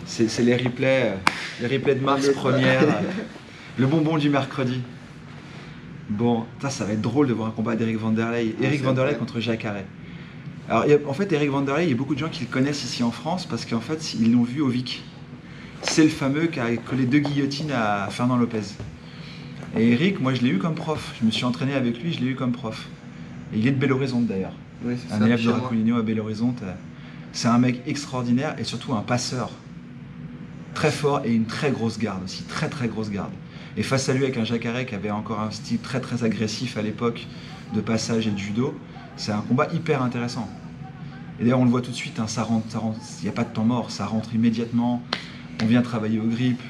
c'est les replays de mars première, le bonbon du mercredi. Bon, ça va être drôle de voir un combat d'Eric Vanderlei. Eric Vanderlei contre Jacare. Alors, en fait, Eric Vanderlei, il y a beaucoup de gens qui le connaissent ici en France parce qu'en fait, ils l'ont vu au Vic. C'est le fameux qui a collé 2 guillotines à Fernand Lopez. Et Eric, moi, je l'ai eu comme prof. Je me suis entraîné avec lui, je l'ai eu comme prof. Et il est de Belo Horizonte d'ailleurs. Oui, un élève de Raculino à Belo Horizonte. C'est un mec extraordinaire et surtout un passeur. Très fort et une très grosse garde aussi. Très très grosse garde. Et face à lui, avec un Jacare qui avait encore un style très très agressif à l'époque de passage et de judo, c'est un combat hyper intéressant. Et d'ailleurs, on le voit tout de suite, hein, ça rentre, il n'y a pas de temps mort, ça rentre immédiatement. On vient travailler au grip,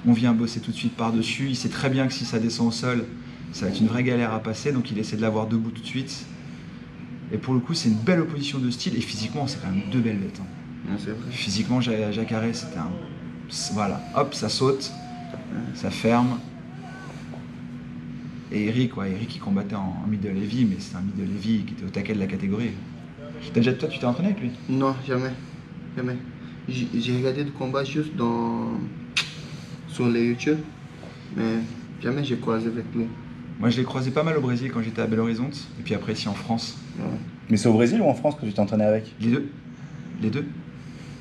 on vient bosser tout de suite par-dessus. Il sait très bien que si ça descend au sol, ça va être une vraie galère à passer, donc il essaie de l'avoir debout tout de suite. Et pour le coup, c'est une belle opposition de style, et physiquement, c'est quand même 2 belles bêtes. Hein. Physiquement, Jacare, c'était un... Voilà, hop, ça saute. Ça ferme. Et Eric, il combattait en middle heavy, mais c'est un middle heavy qui était au taquet de la catégorie. Toi, tu t'es entraîné avec lui? Non, jamais. Jamais. J'ai regardé le combat juste sur les YouTube, mais jamais j'ai croisé avec lui. Moi, je l'ai croisé pas mal au Brésil quand j'étais à Belo Horizonte, et puis après ici en France. Ouais. Mais c'est au Brésil ou en France que tu t'es entraîné avec? Les deux. Les deux.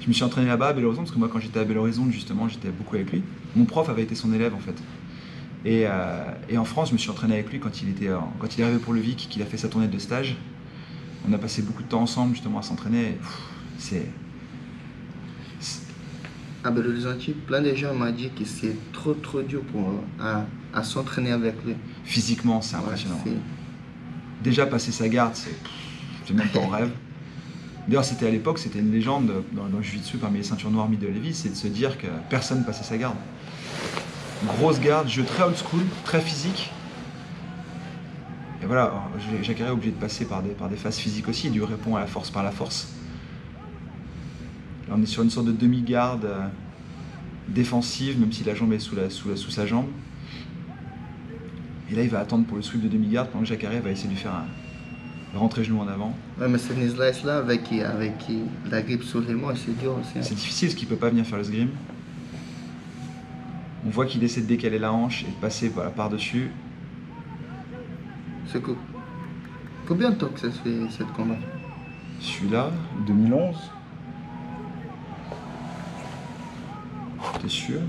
Je me suis entraîné là-bas à Belo Horizonte, parce que moi, quand j'étais à Belo Horizonte, justement, j'étais beaucoup avec lui. Mon prof avait été son élève, en fait. Et en France, je me suis entraîné avec lui quand il est arrivé pour le Vic, qu'il a fait sa tournée de stage. On a passé beaucoup de temps ensemble, justement, à s'entraîner. À Belo Horizonte, plein de gens m'ont dit que c'est trop dur à s'entraîner avec lui. Physiquement, c'est impressionnant. Ouais, déjà, passer sa garde, c'est même pas en rêve. D'ailleurs, c'était à l'époque, c'était une légende dans le jiu-jitsu parmi les ceintures noires middle heavy, c'est de se dire que personne passait sa garde. Grosse garde, jeu très old school, très physique. Et voilà, Jacare est obligé de passer par des phases physiques aussi, il lui répond à la force par la force. Là, on est sur une sorte de demi-garde défensive, même si la jambe est sous sa jambe. Et là, il va attendre pour le sweep de demi-garde, pendant que Jacare va essayer de lui faire rentrer genou en avant. Ouais, mais c'est une slice là avec la grippe sur les mains, c'est dur aussi. Hein. C'est difficile parce qu'il ne peut pas venir faire le sgrim. On voit qu'il essaie de décaler la hanche et de passer par-dessus. Combien de temps que ça se fait cette combat? Celui-là, 2011. T'es sûr?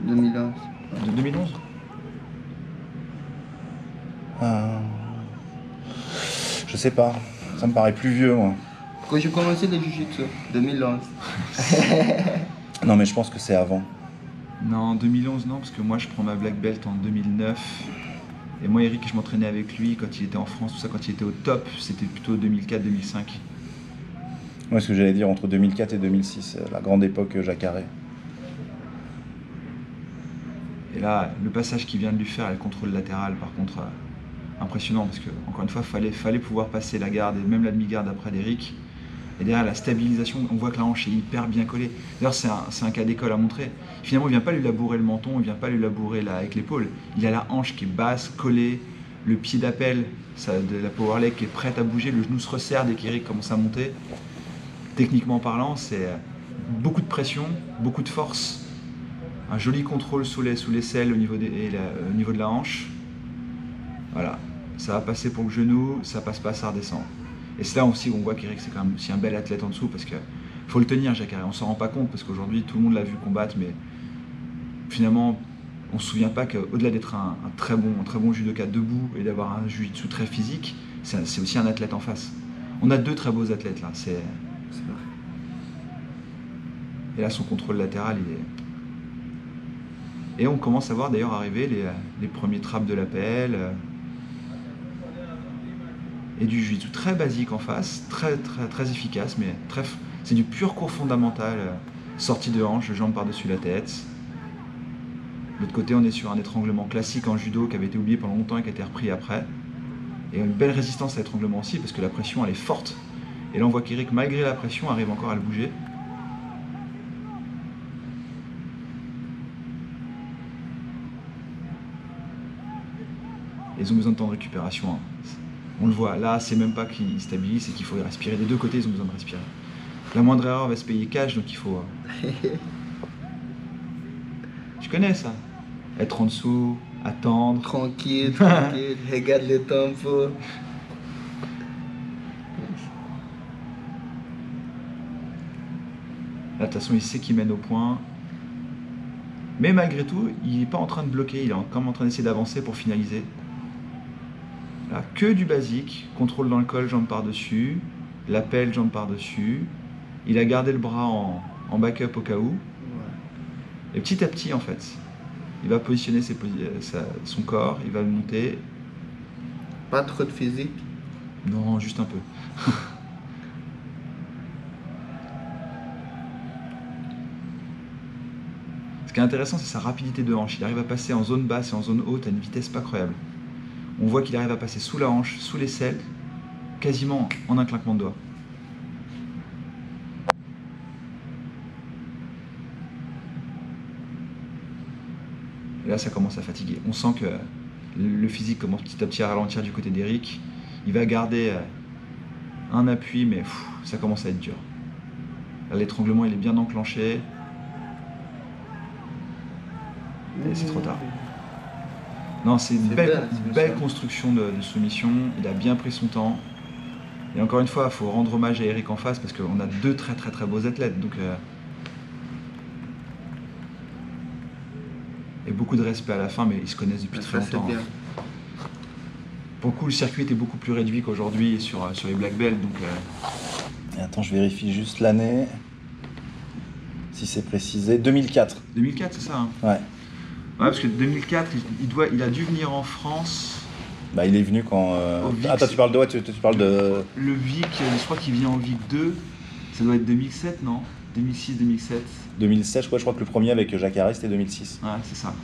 2011. De 2011? Je sais pas, ça me paraît plus vieux, moi. Quand j'ai commencé le jiu-jitsu, 2011. Non, mais je pense que c'est avant. Non, 2011 non, parce que moi je prends ma black belt en 2009. Et moi, Eric, je m'entraînais avec lui quand il était en France, tout ça, quand il était au top, c'était plutôt 2004-2005. Moi, ce que j'allais dire, entre 2004 et 2006, la grande époque Jacare. Et là, le passage qu'il vient de lui faire, le contrôle latéral, par contre, impressionnant, parce que, encore une fois, fallait pouvoir passer la garde, et même la demi-garde après d'Eric. Et derrière, la stabilisation, on voit que la hanche est hyper bien collée. D'ailleurs, c'est un cas d'école à montrer. Finalement, il ne vient pas lui labourer le menton, il ne vient pas lui labourer avec l'épaule. Il a la hanche qui est basse, collée, le pied d'appel de la power leg qui est prête à bouger, le genou se resserre dès qu'Eric commence à monter. Techniquement parlant, c'est beaucoup de pression, beaucoup de force, un joli contrôle sous l'aisselle au niveau de la hanche. Voilà, ça va passer pour le genou, ça passe pas, ça redescend. Et c'est là aussi où on voit qu'Eric c'est quand même aussi un bel athlète en dessous, parce que faut le tenir, Jacare. On s'en rend pas compte parce qu'aujourd'hui tout le monde l'a vu combattre, mais finalement on se souvient pas qu'au-delà d'être un très bon judoka debout et d'avoir un jiu-jitsu très physique, c'est aussi un athlète en face. On a deux très beaux athlètes là. C'est vrai. Et là son contrôle latéral il est. Et on commence à voir d'ailleurs arriver les premiers trappes de l'APL. Et du jiu-jitsu très basique en face, très efficace, mais c'est du pur cours fondamental, sortie de hanche, jambe par-dessus la tête. De l'autre côté, on est sur un étranglement classique en judo qui avait été oublié pendant longtemps et qui a été repris après. Et une belle résistance à l'étranglement aussi, parce que la pression, elle est forte. Et là, on voit qu'Eric, malgré la pression, arrive encore à le bouger. Et ils ont besoin de temps de récupération. Hein. On le voit, là c'est même pas qu'ils stabilisent, c'est qu'il faut respirer. Des deux côtés, ils ont besoin de respirer. La moindre erreur va se payer cash, donc il faut... Tu connais ça? Être en dessous, attendre. Tranquille, tranquille, regarde le tempo. Là, de toute façon, il sait qu'il mène au point. Mais malgré tout, il n'est pas en train de bloquer, il est quand même en train d'essayer d'avancer pour finaliser. Là, que du basique, contrôle dans le col, jambe par-dessus, l'appel, jambe par-dessus. Il a gardé le bras en backup au cas où. Et petit à petit, en fait, il va positionner son corps, il va le monter. Pas trop de physique. Non, juste un peu. Ce qui est intéressant, c'est sa rapidité de hanche. Il arrive à passer en zone basse et en zone haute à une vitesse pas croyable. On voit qu'il arrive à passer sous la hanche, sous l'aisselle, quasiment en un claquement de doigts. Et là, ça commence à fatiguer. On sent que le physique commence petit à petit à ralentir du côté d'Eric. Il va garder un appui, mais ça commence à être dur. Là, l'étranglement, il est bien enclenché. Et c'est trop tard. Non, c'est une belle construction de soumission. Il a bien pris son temps. Et encore une fois, il faut rendre hommage à Eric en face parce qu'on a deux très beaux athlètes. Donc, et beaucoup de respect à la fin, mais ils se connaissent depuis très longtemps. Bien. Pour le coup, le circuit était beaucoup plus réduit qu'aujourd'hui sur les Black Belts. Donc, Et attends, je vérifie juste l'année. Si c'est précisé. 2004. 2004, c'est ça hein. Ouais. Ouais, parce que 2004, il a dû venir en France. Bah, il est venu quand. Attends, tu parles de. Ouais, tu parles de. Le VIC, je crois qu'il vient en VIC 2. Ça doit être 2007, non? 2006, 2007. 2007, je crois que le premier avec Jacques Arrest c'était 2006. Ouais, c'est ça.